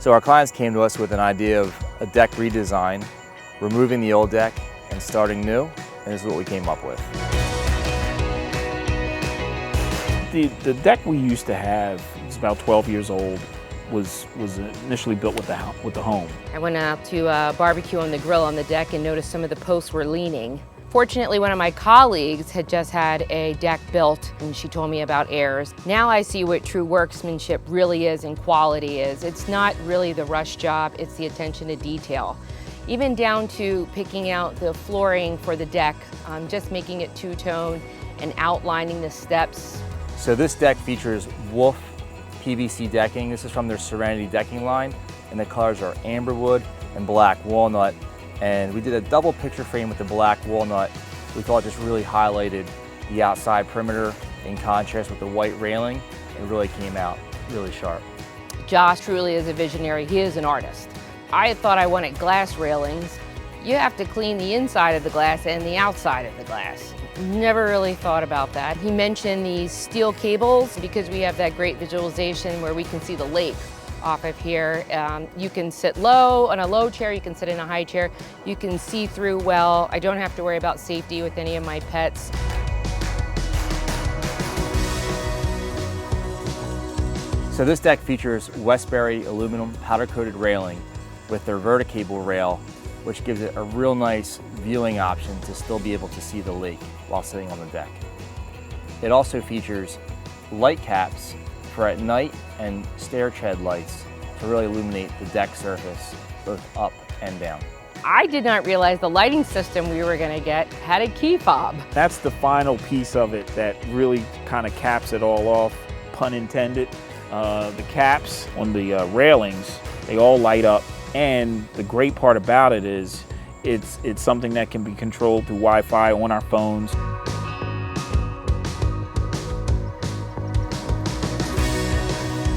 So our clients came to us with an idea of a deck redesign, removing the old deck and starting new, and this is what we came up with. The deck we used to have, it's about 12 years old, was initially built with the home. I went out to barbecue on the grill on the deck and noticed some of the posts were leaning. Fortunately, one of my colleagues had just had a deck built and she told me about errors. Now I see what true workmanship really is and quality is. It's not really the rush job, it's the attention to detail. Even down to picking out the flooring for the deck, just making it two-tone and outlining the steps. So this deck features Wolf PVC decking. This is from their Serenity decking line, and the colors are amberwood and black walnut. And we did a double picture frame with the black walnut. We thought it just really highlighted the outside perimeter in contrast with the white railing. It really came out really sharp. Josh truly is a visionary. He is an artist. I thought I wanted glass railings. You have to clean the inside of the glass and the outside of the glass. Never really thought about that. He mentioned these steel cables because we have that great visualization where we can see the lake off of here. You can sit low on a low chair, you can sit in a high chair, you can see through well. I don't have to worry about safety with any of my pets. So this deck features Westbury aluminum powder-coated railing with their verticable rail, which gives it a real nice viewing option to still be able to see the lake while sitting on the deck. It also features light caps for at night and stair tread lights to really illuminate the deck surface both up and down. I did not realize the lighting system we were going to get had a key fob. That's the final piece of it that really kind of caps it all off, pun intended. The caps on the railings, they all light up, and the great part about it is it's something that can be controlled through Wi-Fi on our phones.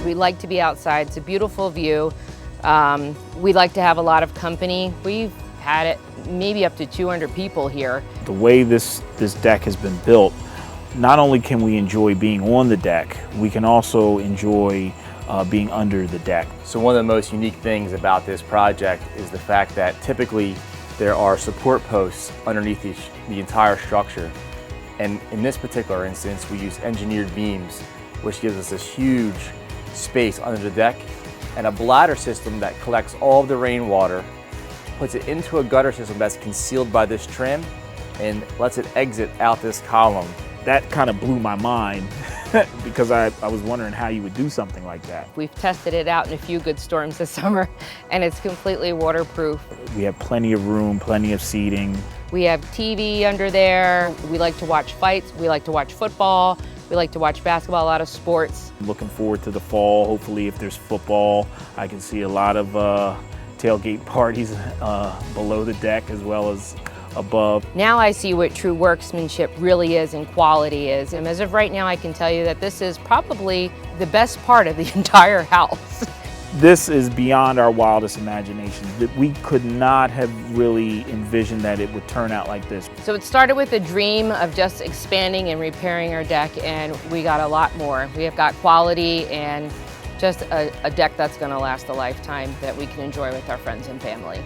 We like to be outside. It's a beautiful view. We like to have a lot of company. We've had it maybe up to 200 people here. The way this deck has been built, not only can we enjoy being on the deck, we can also enjoy being under the deck. So one of the most unique things about this project is the fact that typically there are support posts underneath the entire structure. And in this particular instance, we use engineered beams, which gives us this huge space under the deck and a bladder system that collects all of the rainwater, puts it into a gutter system that's concealed by this trim, and lets it exit out this column. That kind of blew my mind because I was wondering how you would do something like that. We've tested it out in a few good storms this summer, and it's completely waterproof. We have plenty of room, plenty of seating. We have TV under there. We like to watch fights. We like to watch football. We like to watch basketball, a lot of sports. Looking forward to the fall. Hopefully, if there's football, I can see a lot of tailgate parties below the deck as well as above. Now I see what true workmanship really is and quality is. And as of right now, I can tell you that this is probably the best part of the entire house. This is beyond our wildest imagination. We could not have really envisioned that it would turn out like this. So it started with a dream of just expanding and repairing our deck, and we got a lot more. We have got quality and just a deck that's going to last a lifetime that we can enjoy with our friends and family.